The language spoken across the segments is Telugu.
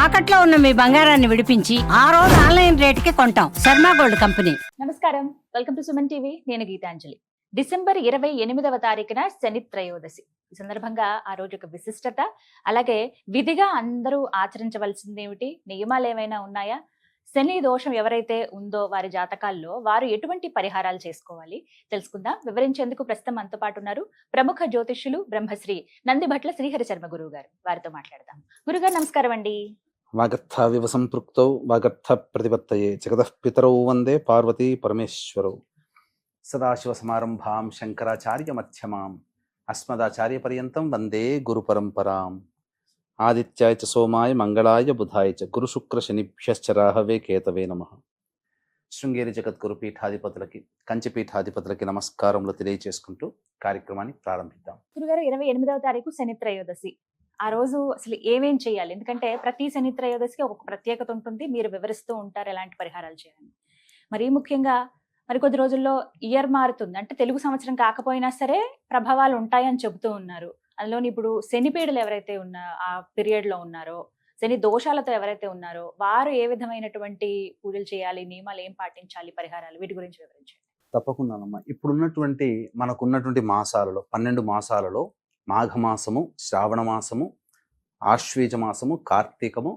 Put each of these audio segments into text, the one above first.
తాకట్లో ఉన్న మీ బంగారాన్ని విడిపించి ఆ రోజు ఆన్లైన్ రేటుకి కొంటాం. Sharma gold company. నమస్కారం, వెల్కమ్ టు సుమన్ టీవీ. నేను గీతాంజలి. డిసెంబర్ 28వ తారీఖున శని త్రయోదశి. ఈ సందర్భంగా ఆ రోజు ఒక విశిష్టత, అలాగే విధిగా అందరూ ఆచరించవలసింది ఏమిటి, నియమాలు ఏమైనా ఉన్నాయా, శని దోషం ఎవరైతే ఉందో వారి జాతకాల్లో వారు ఎటువంటి పరిహారాలు చేసుకోవాలి తెలుసుకుందాం. వివరించేందుకు ప్రస్తుతం మనతో పాటు ఉన్నారు ప్రముఖ జ్యోతిష్యులు బ్రహ్మశ్రీ నందిభట్ల శ్రీహరి శర్మ గురువు గారు. వారితో మాట్లాడదాం. గురుగారు నమస్కారం అండి. వాగర్థావివ సంపృక్తౌ వాగర్థ ప్రతిపత్తయే జగతః పితరౌ వందే పార్వతీ పరమేశ్వరౌ. సదాశివ సమారంభాం శంకరాచార్య మధ్యమాం అస్మదాచార్య పర్యంతం వందే గురు పరంపరాం. ఆదిత్యాయ చ సోమాయ మంగళాయ బుధాయ చ గురు శుక్ర శనిభ్యశ్చ రాహవే కేతవే నమః. శృంగేరి జగద్గురు పీఠాధిపతులకి, కంచి పీఠాధిపతులకి నమస్కారములు తెలియజేసుకుంటూ కార్యక్రమాన్ని ప్రారంభిద్దాం. గురుగారు, 28వ తారీఖు శని త్రయోదశి. ఆ రోజు అసలు ఏమేం చేయాలి? ఎందుకంటే ప్రతి శని త్రయోదశికి ఒక ప్రత్యేకత ఉంటుంది, మీరు వివరిస్తూ ఉంటారు ఎలాంటి పరిహారాలు చేయాలి. మరీ ముఖ్యంగా మరి కొద్ది రోజుల్లో ఇయర్ మారుతుంది, అంటే తెలుగు సంవత్సరం కాకపోయినా సరే ప్రభావాలు ఉంటాయని చెబుతూ ఉన్నారు. అందులోని ఇప్పుడు శని పీడలు ఎవరైతే ఆ పీరియడ్ లో ఉన్నారో, శని దోషాలతో ఎవరైతే ఉన్నారో వారు ఏ విధమైనటువంటి పూజలు చేయాలి, నియమాలు ఏం పాటించాలి, పరిహారాలు, వీటి గురించి వివరించండి. తప్పకుండానమ్మా. ఇప్పుడున్నటువంటి మనకున్నటువంటి మాసాలలో 12 మాసాలలో మాఘమాసము, శ్రావణ మాసము, ఆశ్వీజ మాసము, కార్తీకము,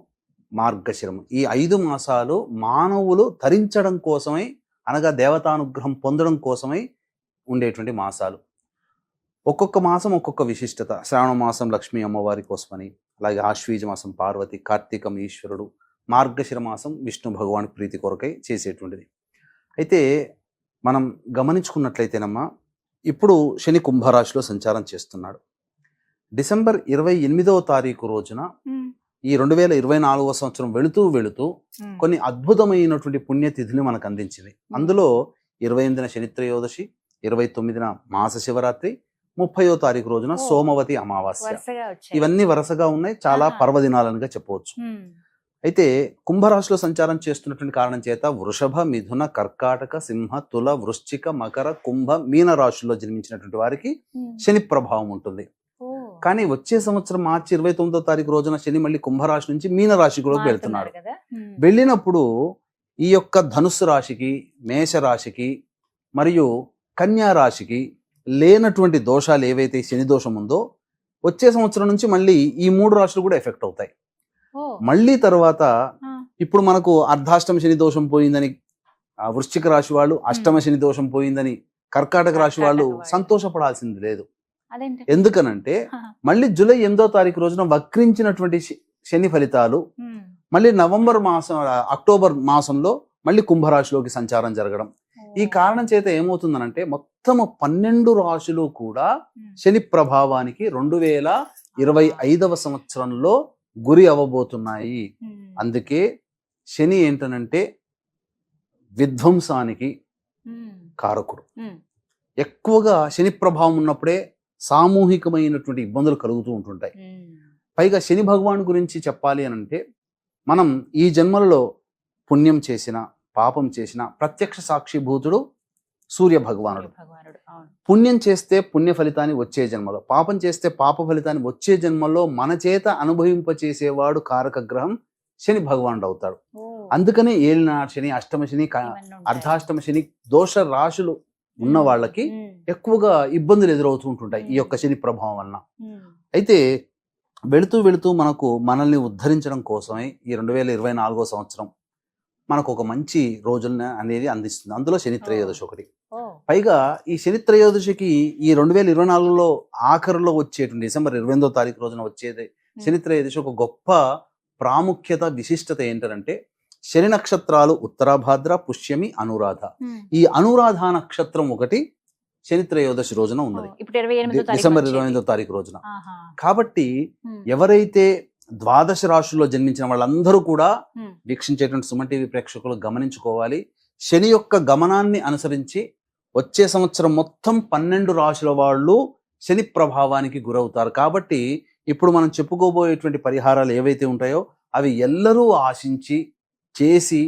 మార్గశిరము, ఈ 5 మాసాలు మానవులు తరించడం కోసమై, అనగా దేవతానుగ్రహం పొందడం కోసమై ఉండేటువంటి మాసాలు. ఒక్కొక్క మాసం ఒక్కొక్క విశిష్టత. శ్రావణ మాసం లక్ష్మీ అమ్మవారి కోసమని, అలాగే ఆశ్వీజ మాసం పార్వతి, కార్తీకం ఈశ్వరుడు, మార్గశిర మాసం విష్ణు భగవాన్ ప్రీతి కొరకై చేసేటువంటిది. అయితే మనం గమనించుకున్నట్లయితేనమ్మా, ఇప్పుడు శని కుంభరాశిలో సంచారం చేస్తున్నాడు. డిసెంబర్ 28వ తారీఖు రోజున ఈ 2024వ సంవత్సరం వెళుతూ కొన్ని అద్భుతమైనటువంటి పుణ్యతిథులు మనకు అందించింది. అందులో 28న శని త్రయోదశి, 29న మాస శివరాత్రి, 30వ తారీఖు రోజున సోమవతి అమావాస్య. ఇవన్నీ వరుసగా ఉన్నాయి, చాలా పర్వదినాలనుగా చెప్పవచ్చు. అయితే కుంభరాశిలో సంచారం చేస్తున్నటువంటి కారణం చేత వృషభ, మిథున, కర్కాటక, సింహ, తుల, వృశ్చిక, మకర, కుంభ, మీన రాశుల్లో జన్మించినటువంటి వారికి శని ప్రభావం ఉంటుంది. కానీ వచ్చే సంవత్సరం మార్చి 29వ తారీఖు రోజున శని మళ్ళీ కుంభరాశి నుంచి మీన రాశి కూడా వెళ్తున్నాడు. వెళ్ళినప్పుడు ఈ యొక్క ధనుస్సు రాశికి, మేష రాశికి మరియు కన్యా రాశికి లేనటువంటి దోషాలు ఏవైతే శని దోషం ఉందో, వచ్చే సంవత్సరం నుంచి మళ్ళీ ఈ 3 రాశులు కూడా ఎఫెక్ట్ అవుతాయి. మళ్ళీ తర్వాత ఇప్పుడు మనకు అర్ధాష్టమ శని దోషం పోయిందని వృశ్చిక రాశి వాళ్ళు, అష్టమ శని దోషం పోయిందని కర్కాటక రాశి వాళ్ళు సంతోషపడాల్సింది లేదు. ఎందుకనంటే మళ్ళీ జూలై 8వ తారీఖు రోజున వక్రించినటువంటి శని ఫలితాలు మళ్ళీ అక్టోబర్ మాసంలో మళ్ళీ కుంభరాశిలోకి సంచారం జరగడం. ఈ కారణం చేత ఏమవుతుందనంటే మొత్తము 12 రాశులు కూడా శని ప్రభావానికి 2025వ సంవత్సరంలో గురి అవ్వబోతున్నాయి. అందుకే శని ఏంటనంటే విధ్వంసానికి కారకుడు. ఎక్కువగా శని ప్రభావం ఉన్నప్పుడే సామూహికమైనటువంటి ఇబ్బందులు కలుగుతూ ఉంటుంటాయి. పైగా శని భగవాన్ గురించి చెప్పాలి అని అంటే, మనం ఈ జన్మలలో పుణ్యం చేసిన, పాపం చేసిన ప్రత్యక్ష సాక్షిభూతుడు సూర్య భగవానుడు. పుణ్యం చేస్తే పుణ్య ఫలితాన్ని వచ్చే జన్మలో, పాపం చేస్తే పాప ఫలితాన్ని వచ్చే జన్మలో మన చేత అనుభవింపచేసేవాడు కారక గ్రహం శని భగవానుడు అవుతాడు. అందుకనే ఏలినాడు శని, అష్టమ శని, అర్ధాష్టమ శని దోష రాశులు ఉన్న వాళ్ళకి ఎక్కువగా ఇబ్బందులు ఎదురవుతూ ఉంటుంటాయి ఈ యొక్క శని ప్రభావం వలన. అయితే వెళుతూ మనల్ని ఉద్ధరించడం కోసమే ఈ 2024వ సంవత్సరం మనకు ఒక మంచి రోజుల్ని అనేది అందిస్తుంది. అందులో శని త్రయోదశి ఒకటి. పైగా ఈ శని త్రయోదశికి ఈ 2024లో ఆఖరులో వచ్చేటువంటి డిసెంబర్ 28వ తారీఖు రోజున వచ్చేది శని త్రయోదశి ఒక గొప్ప ప్రాముఖ్యత, విశిష్టత ఏంటంటే, శని నక్షత్రాలు ఉత్తరాభాద్ర, పుష్యమి, అనురాధ. ఈ అనురాధ నక్షత్రం ఒకటి శని త్రయోదశి రోజున ఉన్నది, డిసెంబర్ 28వ తారీఖు రోజున. కాబట్టి ఎవరైతే ద్వాదశ రాశుల్లో జన్మించిన వాళ్ళందరూ కూడా వీక్షించేటువంటి సుమన్ టీవీ ప్రేక్షకులు గమనించుకోవాలి. శని యొక్క గమనాన్ని అనుసరించి వచ్చే సంవత్సరం మొత్తం 12 రాశుల వాళ్ళు శని ప్రభావానికి గురవుతారు. కాబట్టి ఇప్పుడు మనం చెప్పుకోబోయేటువంటి పరిహారాలు ఏవైతే ఉంటాయో అవి ఎల్లరూ ఆశించి చేసి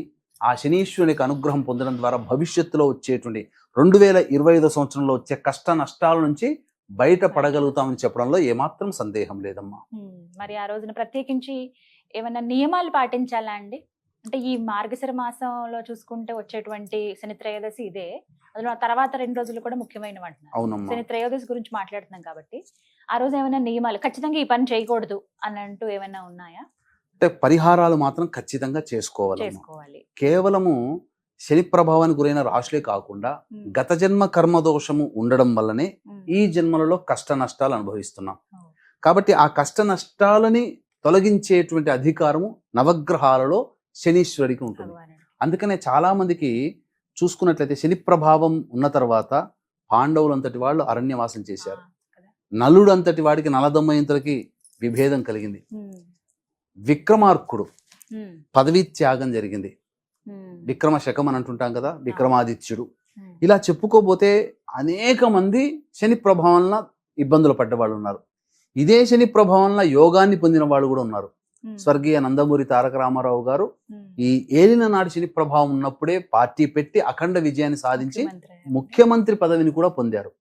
ఆ శనీశ్వరునికి అనుగ్రహం పొందడం ద్వారా భవిష్యత్తులో వచ్చేటువంటి 2025 సంవత్సరంలో వచ్చే కష్ట నష్టాల నుంచి బయట పడగలుగుతామని చెప్పడంలో ఏమాత్రం సందేహం లేదమ్మా. మరి ఆ రోజున ప్రత్యేకించి ఏమైనా నియమాలు పాటించాలా అండి? అంటే ఈ మార్గశిర మాసంలో చూసుకుంటే వచ్చేటువంటి శని త్రయోదశి ఇదే. అందులో ఆ తర్వాత 2 రోజులు కూడా ముఖ్యమైనవి అంటున్నారు. అవునమ్మా. శని త్రయోదశి గురించి మాట్లాడుతున్నాం కాబట్టి ఆ రోజు ఏమైనా నియమాలు ఖచ్చితంగా ఈ పని చేయకూడదు అనంటూ ఏమైనా ఉన్నాయా? అంటే పరిహారాలు మాత్రం ఖచ్చితంగా చేసుకోవాలి. చేసుకోవాలి. కేవలము శని ప్రభావానికి గురైన రాశులే కాకుండా గత జన్మ కర్మ దోషము ఉండడం వల్లనే ఈ జన్మలలో కష్ట నష్టాలు అనుభవిస్తున్నాం. కాబట్టి ఆ కష్ట నష్టాలని తొలగించేటువంటి అధికారము నవగ్రహాలలో శనీశ్వరికి ఉంటుంది. అందుకనే చాలా మందికి చూసుకున్నట్లయితే శని ప్రభావం ఉన్న తర్వాత పాండవులంతటి వాళ్ళు అరణ్యవాసం చేశారు. నలుడు అంతటి వాడికి నలదమయంతులకి విభేదం కలిగింది. విక్రమార్కుడు పదవీ త్యాగం జరిగింది. విక్రమ శకం అని అంటుంటాం కదా, విక్రమాదిత్యుడు. ఇలా చెప్పుకోబోతే అనేక మంది శని ప్రభావం ఇబ్బందులు పడ్డవాళ్ళు ఉన్నారు. ఇదే శని ప్రభావం యోగాన్ని పొందిన వాళ్ళు కూడా ఉన్నారు. స్వర్గీయ నందమూరి తారక రామారావు గారు ఈ ఏలిన నాటి శని ప్రభావం ఉన్నప్పుడే పార్టీ పెట్టి అఖండ విజయాన్ని సాధించి ముఖ్యమంత్రి పదవిని కూడా పొందారు.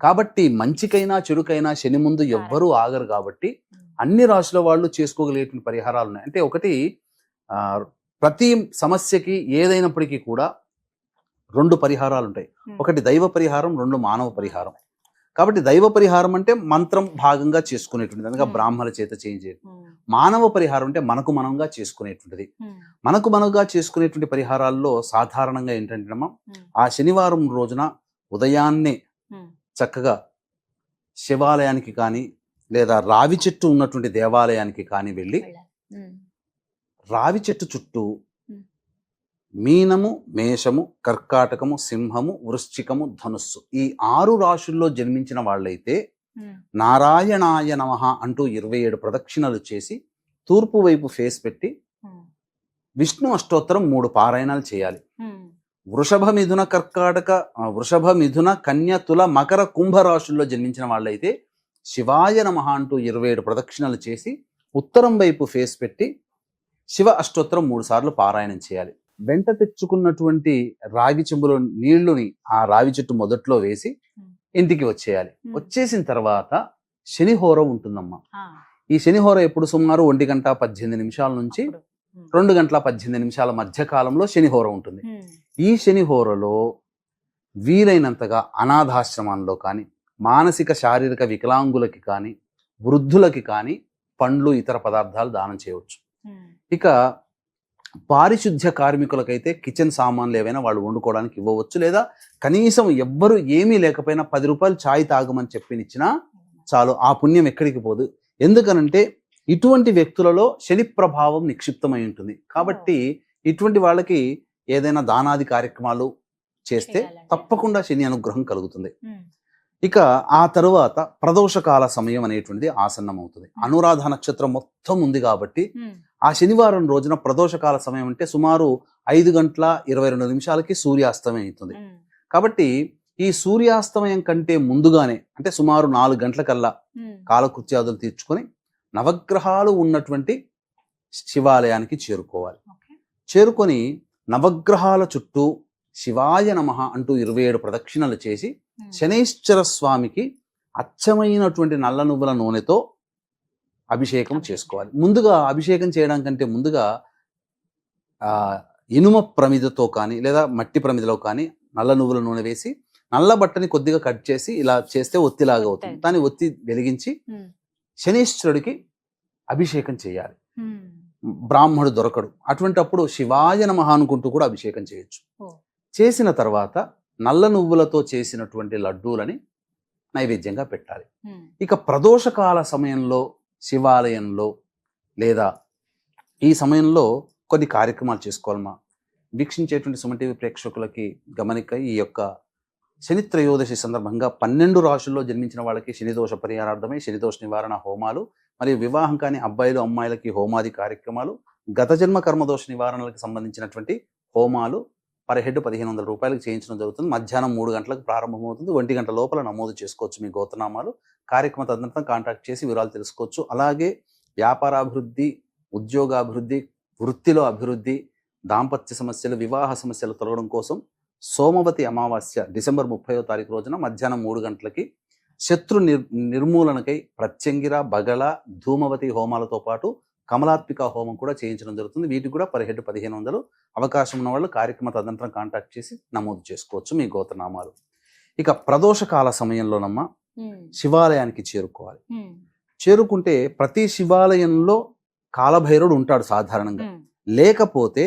కాబట్టి మంచికైనా చెడుకైనా శని ముందు ఎవ్వరూ ఆగరు. కాబట్టి అన్ని రాశుల వాళ్ళు చేసుకోగలిగేటువంటి పరిహారాలు ఉన్నాయి. అంటే ఒకటి, ప్రతి సమస్యకి ఏదైనప్పటికీ కూడా 2 పరిహారాలు ఉంటాయి. ఒకటి దైవ పరిహారం, 2 మానవ పరిహారం. కాబట్టి దైవ పరిహారం అంటే మంత్రం భాగంగా చేసుకునేటువంటిది, అనగా బ్రాహ్మణ చేత చేయించేది. మానవ పరిహారం అంటే మనకు మనంగా చేసుకునేటువంటిది. మనకు మనగా చేసుకునేటువంటి పరిహారాల్లో సాధారణంగా ఏంటంటే ఆ శనివారం రోజున ఉదయాన్నే చక్కగా శివాలయానికి కానీ లేదా రావి చెట్టు ఉన్నటువంటి దేవాలయానికి కానీ వెళ్ళి రావి చెట్టు చుట్టూ మీనము, మేషము, కర్కాటకము, సింహము, వృశ్చికము, ధనుస్సు ఈ 6 రాశుల్లో జన్మించిన వాళ్ళైతే నారాయణాయ నమః అంటూ 27 ప్రదక్షిణలు చేసి తూర్పు వైపు ఫేస్ పెట్టి విష్ణు అష్టోత్తరం 3 పారాయణాలు చేయాలి. వృషభ మిథున కన్య తుల మకర కుంభ రాశుల్లో జన్మించిన వాళ్ళైతే శివాయ నమః అంటూ 27 ప్రదక్షిణలు చేసి ఉత్తరం వైపు ఫేస్ పెట్టి శివ అష్టోత్తరం 3 సార్లు పారాయణం చేయాలి. వెంట తెచ్చుకున్నటువంటి రాగి చెంబులో నీళ్లుని ఆ రావి చెట్టు మొదట్లో వేసి ఇంటికి వచ్చేయాలి. వచ్చేసిన తర్వాత శనిహోర ఉంటుందమ్మా. ఈ శనిహోర ఎప్పుడు సుమారు 1:18 నుంచి 2:18 మధ్య కాలంలో శనిహోర ఉంటుంది. ఈ శనిహోరలో వీలైనంతగా అనాథాశ్రమాల్లో కానీ, మానసిక శారీరక వికలాంగులకి కానీ, వృద్ధులకి కానీ పండ్లు, ఇతర పదార్థాలు దానం చేయవచ్చు. ఇక పారిశుద్ధ్య కార్మికులకైతే కిచెన్ సామాన్లు ఏవైనా వాళ్ళు వండుకోవడానికి ఇవ్వవచ్చు. లేదా కనీసం ఎవ్వరు ఏమీ లేకపోయినా 10 రూపాయలు ఛాయ్ తాగమని చెప్పినిచ్చినా చాలు, ఆ పుణ్యం ఎక్కడికి పోదు. ఎందుకనంటే ఇటువంటి వ్యక్తులలో శని ప్రభావం నిక్షిప్తమై ఉంటుంది. కాబట్టి ఇటువంటి వాళ్ళకి ఏదైనా దానాది కార్యక్రమాలు చేస్తే తప్పకుండా శని అనుగ్రహం కలుగుతుంది. ఇక ఆ తరువాత ప్రదోషకాల సమయం అనేటువంటిది ఆసన్నమవుతుంది. అనురాధ నక్షత్రం మొత్తం ఉంది కాబట్టి ఆ శనివారం రోజున ప్రదోషకాల సమయం అంటే సుమారు 5:22 సూర్యాస్తమయం అవుతుంది. కాబట్టి ఈ సూర్యాస్తమయం కంటే ముందుగానే అంటే సుమారు 4 గంటలకల్లా కాలకృత్యాదులు తీర్చుకొని నవగ్రహాలు ఉన్నటువంటి శివాలయానికి చేరుకోవాలి. చేరుకొని నవగ్రహాల చుట్టూ శివాయ నమః అంటూ 27 ప్రదక్షిణలు చేసి శనైశ్చర స్వామికి అచ్చమైనటువంటి నల్ల నువ్వుల నూనెతో అభిషేకం చేసుకోవాలి. ముందుగా అభిషేకం చేయడానికంటే ముందుగా ఇనుమ ప్రమిదతో కానీ లేదా మట్టి ప్రమిదలో కానీ నల్ల నువ్వుల నూనె వేసి నల్ల బట్టని కొద్దిగా కట్ చేసి ఇలా చేస్తే ఒత్తిలాగా అవుతుంది. దాన్ని ఒత్తి వెలిగించి శనీశ్వరుడికి అభిషేకం చేయాలి. బ్రాహ్మడు దొరకడు, అటువంటి అప్పుడు శివాయ నమః అనుకుంటూ కూడా అభిషేకం చేయొచ్చు. చేసిన తర్వాత నల్ల నువ్వులతో చేసినటువంటి లడ్డూలని నైవేద్యంగా పెట్టాలి. ఇక ప్రదోషకాల సమయంలో శివాలయంలో లేదా ఈ సమయంలో కొన్ని కార్యక్రమాలు చేసుకోవాలమ్మా. వీక్షించేటువంటి సుమన్ టీవీ ప్రేక్షకులకి గమనిక, ఈ యొక్క శని త్రయోదశి సందర్భంగా 12 రాశుల్లో జన్మించిన వాళ్ళకి శనిదోష పరిహారార్థమై శనిదోష నివారణ హోమాలు, మరియు వివాహం కాని అబ్బాయిలు అమ్మాయిలకి హోమాది కార్యక్రమాలు, గత జన్మ కర్మదోష నివారణలకు సంబంధించినటువంటి హోమాలు పర్ హెడ్ 1500 రూపాయలకు చేయించడం జరుగుతుంది. మధ్యాహ్నం 3 గంటలకు ప్రారంభమవుతుంది. 1 గంట లోపల నమోదు చేసుకోవచ్చు మీ గోత్రనామాలు. కార్యక్రమ తదనంతరం కాంటాక్ట్ చేసి వివరాలు తెలుసుకోవచ్చు. అలాగే వ్యాపారాభివృద్ధి, ఉద్యోగాభివృద్ధి, వృత్తిలో అభివృద్ధి, దాంపత్య సమస్యలు, వివాహ సమస్యలు తొలగడం కోసం సోమవతి అమావాస్య డిసెంబర్ 30వ తారీఖు రోజున మధ్యాహ్నం 3 గంటలకి శత్రు నిర్మూలనకై ప్రత్యంగిర, బగళ, ధూమవతి హోమాలతో పాటు కమలాత్మిక హోమం కూడా చేయించడం జరుగుతుంది. వీటికి కూడా పర్ హెడ్ 1500. అవకాశం ఉన్న వాళ్ళు కార్యక్రమ తదనంతరం కాంటాక్ట్ చేసి నమోదు చేసుకోవచ్చు మీ గోత్రనామాలు. ఇక ప్రదోషకాల సమయంలోనమ్మ శివాలయానికి చేరుకోవాలి. చేరుకుంటే ప్రతి శివాలయంలో కాలభైరవుడు ఉంటాడు సాధారణంగా. లేకపోతే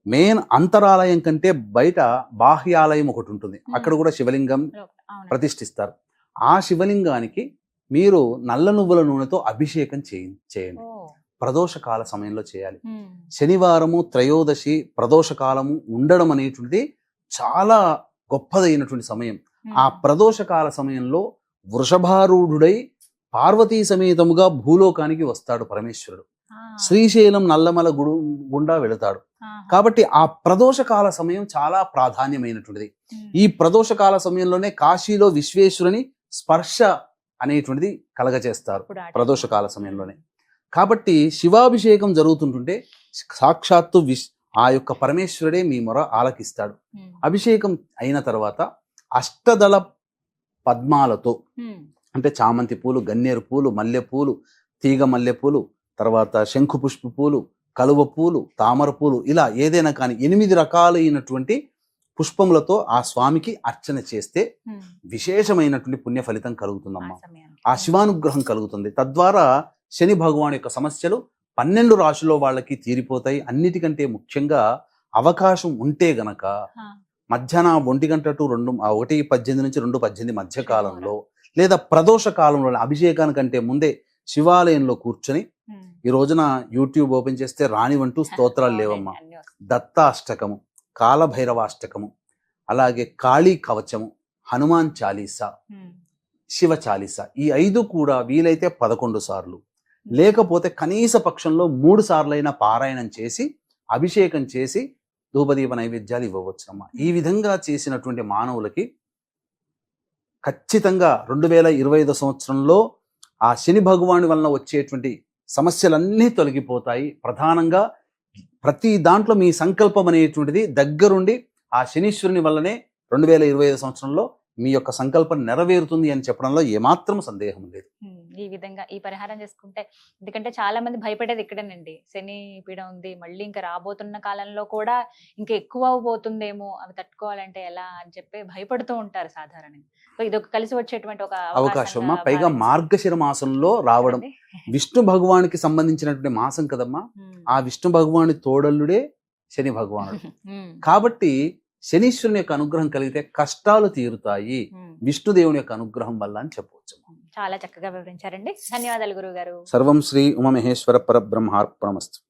మెయిన్ అంతరాలయం కంటే బయట బాహ్యాలయం ఒకటి ఉంటుంది. అక్కడ కూడా శివలింగం ప్రతిష్ఠిస్తారు. ఆ శివలింగానికి మీరు నల్ల నువ్వుల నూనెతో అభిషేకం చేయండి. ప్రదోషకాల సమయంలో చేయాలి. శనివారము త్రయోదశి ప్రదోషకాలము ఉండడం అనేటువంటిది చాలా గొప్పదైనటువంటి సమయం. ఆ ప్రదోషకాల సమయంలో వృషభారూఢుడై పార్వతీ సమేతముగా భూలోకానికి వస్తాడు పరమేశ్వరుడు. శ్రీశైలం నల్లమల గుండా వెళతాడు. కాబట్టి ఆ ప్రదోషకాల సమయం చాలా ప్రాధాన్యమైనటువంటిది. ఈ ప్రదోషకాల సమయంలోనే కాశీలో విశ్వేశ్వరుని స్పర్శ అనేటువంటిది కలగచేస్తారు ప్రదోషకాల సమయంలోనే. కాబట్టి శివాభిషేకం జరుగుతుంటుంటే సాక్షాత్తు ఆ యొక్క పరమేశ్వరుడే మీ మొర ఆలకిస్తాడు. అభిషేకం అయిన తర్వాత అష్టదళ పద్మాలతో, అంటే చామంతి పూలు, గన్నేరు పూలు, మల్లె పూలు, తీగ మల్లె పూలు, తర్వాత శంఖు పుష్ప పూలు, కలువ పూలు, తామర పూలు, ఇలా ఏదైనా కానీ 8 రకాలైనటువంటి పుష్పములతో ఆ స్వామికి అర్చన చేస్తే విశేషమైనటువంటి పుణ్య ఫలితం కలుగుతుందమ్మా. ఆ శివానుగ్రహం కలుగుతుంది. తద్వారా శని భగవాన్ యొక్క సమస్యలు 12 రాశుల్లో వాళ్ళకి తీరిపోతాయి. అన్నిటికంటే ముఖ్యంగా అవకాశం ఉంటే గనక మధ్యాహ్నం 1 to 1:18 నుంచి 2:18 మధ్య కాలంలో, లేదా ప్రదోష కాలంలో అభిషేకానికంటే ముందే శివాలయంలో కూర్చొని, ఈ రోజున యూట్యూబ్ ఓపెన్ చేస్తే రానివంటూ స్తోత్రాలు లేవమ్మా. దత్తాష్టకము, కాలభైరవాష్టకము, అలాగే కాళీ కవచము, హనుమాన్ చాలీసా, శివ చాలీసా, ఈ 5 కూడా వీలైతే 11 సార్లు, లేకపోతే కనీస పక్షంలో 3 సార్లైనా పారాయణం చేసి అభిషేకం చేసి ధూపదీప నైవేద్యాలు ఇవ్వవచ్చునమ్మా. ఈ విధంగా చేసినటువంటి మానవులకి ఖచ్చితంగా 2025 సంవత్సరంలో ఆ శని భగవాని వలన వచ్చేటువంటి సమస్యలన్నీ తొలగిపోతాయి. ప్రధానంగా ప్రతి దాంట్లో మీ సంకల్పం అనేటువంటిది దగ్గరుండి ఆ శనీశ్వరుని వల్లనే 2025 సంవత్సరంలో మీ యొక్క సంకల్పం నెరవేరుతుంది అని చెప్పడంలో ఏమాత్రం సందేహం లేదు. ఈ విధంగా ఈ పరిహారం చేసుకుంటే, ఎందుకంటే చాలా మంది భయపడేది ఇక్కడేనండి, శని పీడ ఉంది, మళ్ళీ ఇంకా రాబోతున్న కాలంలో కూడా ఇంకా ఎక్కువ అవబోతుందేమో, అవి తట్టుకోవాలంటే ఎలా అని చెప్పి భయపడుతూ ఉంటారు సాధారణంగా. సో ఇది ఒక కలిసి వచ్చేటువంటి ఒక అవకాశం. పైగా మార్గశిర మాసంలో రావడం విష్ణు భగవానికి సంబంధించినటువంటి మాసం కదమ్మా. ఆ విష్ణు భగవాని తోడల్లుడే శని భగవానుడు. కాబట్టి శనీశ్వరుని యొక్క అనుగ్రహం కలిగితే కష్టాలు తీరుతాయి విష్ణుదేవుని యొక్క అనుగ్రహం వల్ల అని చెప్పవచ్చు. చాలా చక్కగా వివరించారండి. ధన్యవాదాలు గురువు గారు. సర్వం శ్రీ ఉమామహేశ్వర పరబ్రహ్మార్పణమస్తు.